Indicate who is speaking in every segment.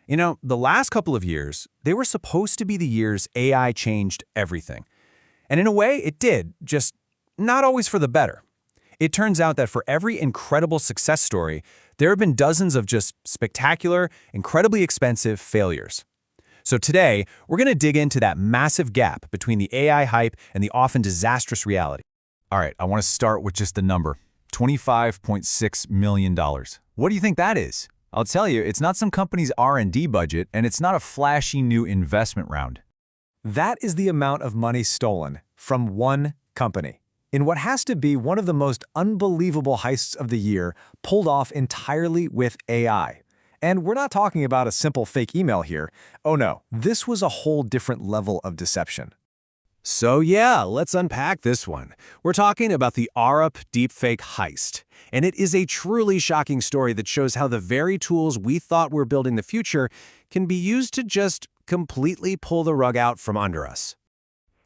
Speaker 1: The last couple of years, they were supposed to be the years AI changed everything. And in a way, it did, just not always for the better. It turns out that for every incredible success story, there have been dozens of just spectacular, incredibly expensive failures. So today, we're going to dig into that massive gap between the AI hype and the often disastrous reality.
Speaker 2: All right, I want to start with just the number, $25.6 million. What do you think that is? I'll tell you, it's not some company's R&D budget, and it's not a flashy new investment round.
Speaker 3: That is the amount of money stolen from one company in what has to be one of the most unbelievable heists of the year, pulled off entirely with AI. And we're not talking about a simple fake email here. Oh no, this was a whole different level of deception.
Speaker 1: So yeah, let's unpack this one. We're talking about the Arup deepfake heist. And it is a truly shocking story that shows how the very tools we thought were building the future can be used to just completely pull the rug out from under us.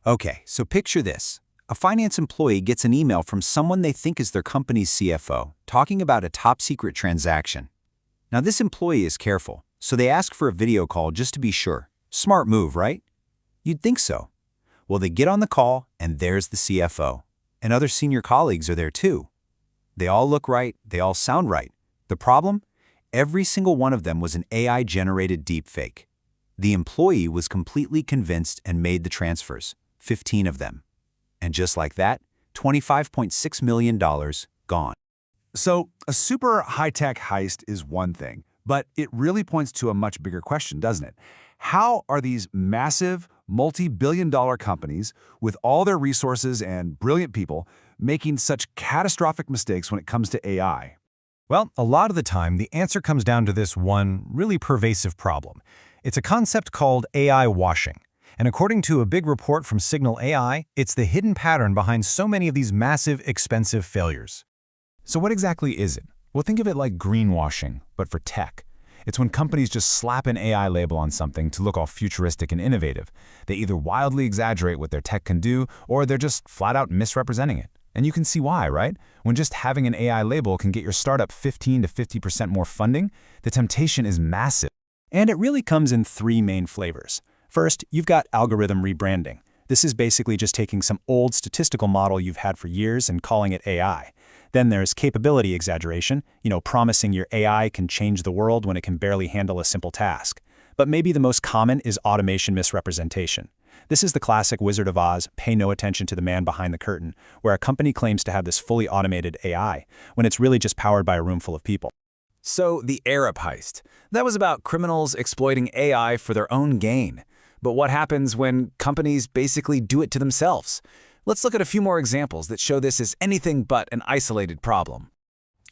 Speaker 4: Okay, so picture this. A finance employee gets an email from someone they think is their company's CFO, talking about a top-secret transaction. Now this employee is careful, so they ask for a video call just to be sure. Smart move, right? You'd think so. Well, they get on the call, and there's the CFO. And other senior colleagues are there too. They all look right, they all sound right. The problem? Every single one of them was an AI-generated deepfake. The employee was completely convinced and made the transfers, 15 of them. And just like that, $25.6 million gone.
Speaker 2: So, a super high-tech heist is one thing, but it really points to a much bigger question, doesn't it? How are these massive, multi-billion-dollar companies, with all their resources and brilliant people, making such catastrophic mistakes when it comes to AI?
Speaker 3: Well, a lot of the time, the answer comes down to this one really pervasive problem. It's a concept called AI washing. And according to a big report from Signal AI, it's the hidden pattern behind so many of these massive, expensive failures.
Speaker 2: So what exactly is it? Well, think of it like greenwashing, but for tech. It's when companies just slap an AI label on something to look all futuristic and innovative. They either wildly exaggerate what their tech can do, or they're just flat out misrepresenting it. And you can see why, right? When just having an AI label can get your startup 15 to 50% more funding, the temptation is massive.
Speaker 5: And it really comes in three main flavors. First, you've got algorithm rebranding. This is basically just taking some old statistical model you've had for years and calling it AI. Then there's capability exaggeration, promising your AI can change the world when it can barely handle a simple task. But maybe the most common is automation misrepresentation. This is the classic Wizard of Oz, pay no attention to the man behind the curtain, where a company claims to have this fully automated AI, when it's really just powered by a room full of people.
Speaker 1: So the Arup heist. That was about criminals exploiting AI for their own gain. But what happens when companies basically do it to themselves? Let's look at a few more examples that show this is anything but an isolated problem.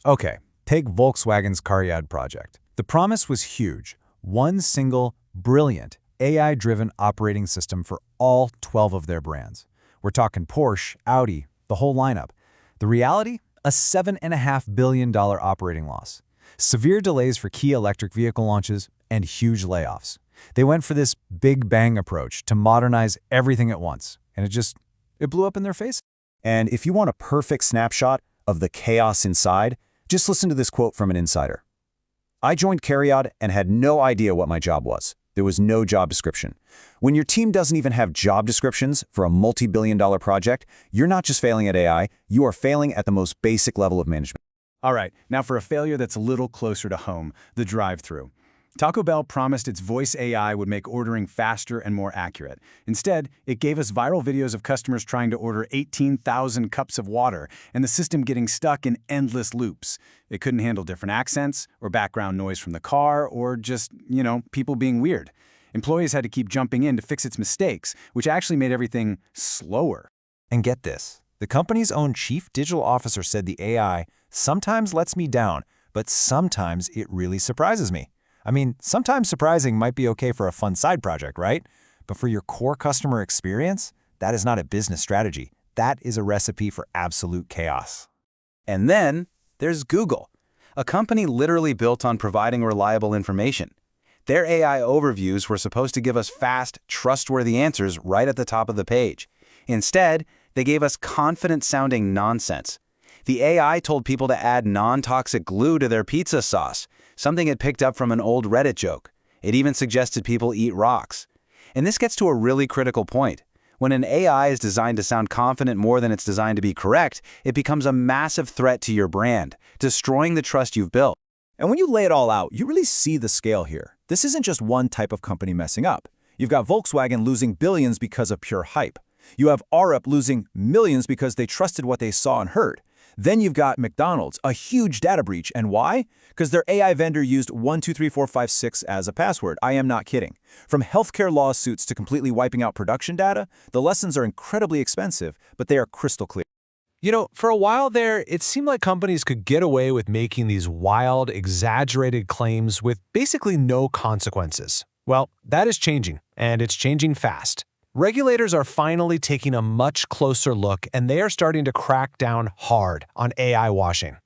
Speaker 3: Okay, take Volkswagen's Cariad project. The promise was huge. One single, brilliant, AI-driven operating system for all 12 of their brands. We're talking Porsche, Audi, the whole lineup. The reality? A $7.5 billion operating loss. Severe delays for key electric vehicle launches, and huge layoffs. They went for this big bang approach to modernize everything at once, and it blew up in their face.
Speaker 4: And if you want a perfect snapshot of the chaos inside, just listen to this quote from an insider. I joined Cariad and had no idea what my job was. There was no job description. When your team doesn't even have job descriptions for a multi-billion-dollar project, you're not just failing at AI, you are failing at the most basic level of management.
Speaker 5: All right, now for a failure that's a little closer to home, the drive-thru. Taco Bell promised its voice AI would make ordering faster and more accurate. Instead, it gave us viral videos of customers trying to order 18,000 cups of water and the system getting stuck in endless loops. It couldn't handle different accents or background noise from the car or just, people being weird. Employees had to keep jumping in to fix its mistakes, which actually made everything slower.
Speaker 3: And get this, the company's own chief digital officer said the AI sometimes lets me down, but sometimes it really surprises me. I mean, sometimes surprising might be okay for a fun side project, right? But for your core customer experience, that is not a business strategy. That is a recipe for absolute chaos.
Speaker 5: And then there's Google, a company literally built on providing reliable information. Their AI overviews were supposed to give us fast, trustworthy answers right at the top of the page. Instead, they gave us confident-sounding nonsense. The AI told people to add non-toxic glue to their pizza sauce, something it picked up from an old Reddit joke.
Speaker 4: It even suggested people eat rocks. And this gets to a really critical point. When an AI is designed to sound confident more than it's designed to be correct, it becomes a massive threat to your brand, destroying the trust you've built.
Speaker 3: And when you lay it all out, you really see the scale here. This isn't just one type of company messing up. You've got Volkswagen losing billions because of pure hype. You have Arup losing millions because they trusted what they saw and heard. Then you've got McDonald's, a huge data breach. And why? Because their AI vendor used 123456 as a password. I am not kidding. From healthcare lawsuits to completely wiping out production data, the lessons are incredibly expensive, but they are crystal clear.
Speaker 1: You know, for a while there, it seemed like companies could get away with making these wild, exaggerated claims with basically no consequences. Well, that is changing, and it's changing fast. Regulators are finally taking a much closer look, and they are starting to crack down hard on AI washing.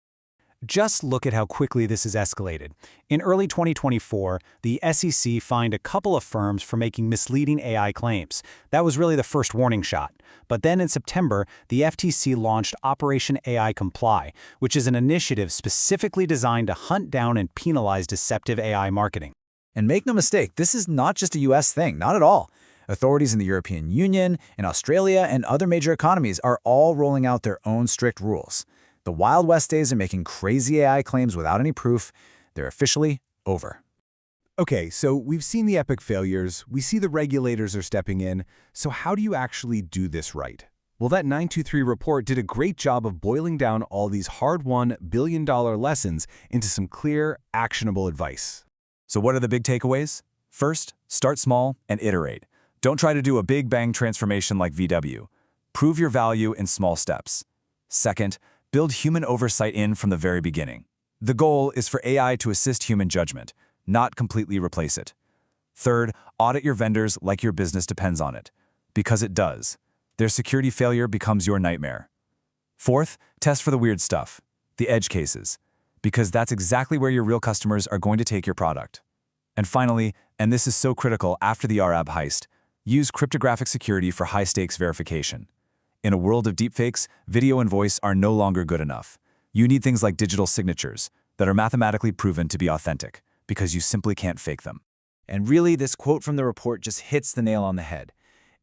Speaker 5: Just look at how quickly this has escalated. In early 2024, the SEC fined a couple of firms for making misleading AI claims. That was really the first warning shot. But then in September, the FTC launched Operation AI Comply, which is an initiative specifically designed to hunt down and penalize deceptive AI marketing.
Speaker 3: And make no mistake, this is not just a US thing, not at all. Authorities in the European Union, in Australia, and other major economies are all rolling out their own strict rules. The Wild West days of making crazy AI claims without any proof, they're officially over.
Speaker 2: Okay, so we've seen the epic failures, we see the regulators are stepping in, so how do you actually do this right? Well, that 923 report did a great job of boiling down all these hard-won billion-dollar lessons into some clear, actionable advice.
Speaker 1: So what are the big takeaways? First, start small and iterate. Don't try to do a big bang transformation like VW. Prove your value in small steps. Second, build human oversight in from the very beginning. The goal is for AI to assist human judgment, not completely replace it. Third, audit your vendors like your business depends on it, because it does. Their security failure becomes your nightmare. Fourth, test for the weird stuff, the edge cases, because that's exactly where your real customers are going to take your product. And finally, and this is so critical after the RAB heist, use cryptographic security for high-stakes verification. In a world of deepfakes, video and voice are no longer good enough. You need things like digital signatures that are mathematically proven to be authentic, because you simply can't fake them.
Speaker 3: And really, this quote from the report just hits the nail on the head.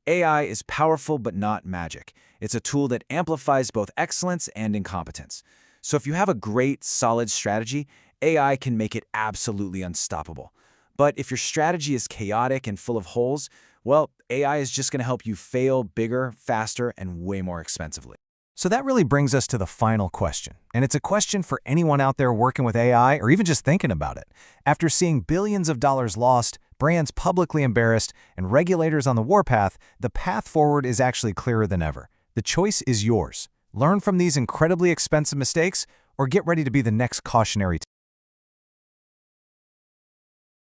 Speaker 3: AI is powerful but not magic. It's a tool that amplifies both excellence and incompetence. So if you have a great, solid strategy, AI can make it absolutely unstoppable. But if your strategy is chaotic and full of holes, well, AI is just going to help you fail bigger, faster, and way more expensively. So that really brings us to the final question. And it's a question for anyone out there working with AI or even just thinking about it. After seeing billions of dollars lost, brands publicly embarrassed, and regulators on the warpath, the path forward is actually clearer than ever. The choice is yours. Learn from these incredibly expensive mistakes or get ready to be the next cautionary tale.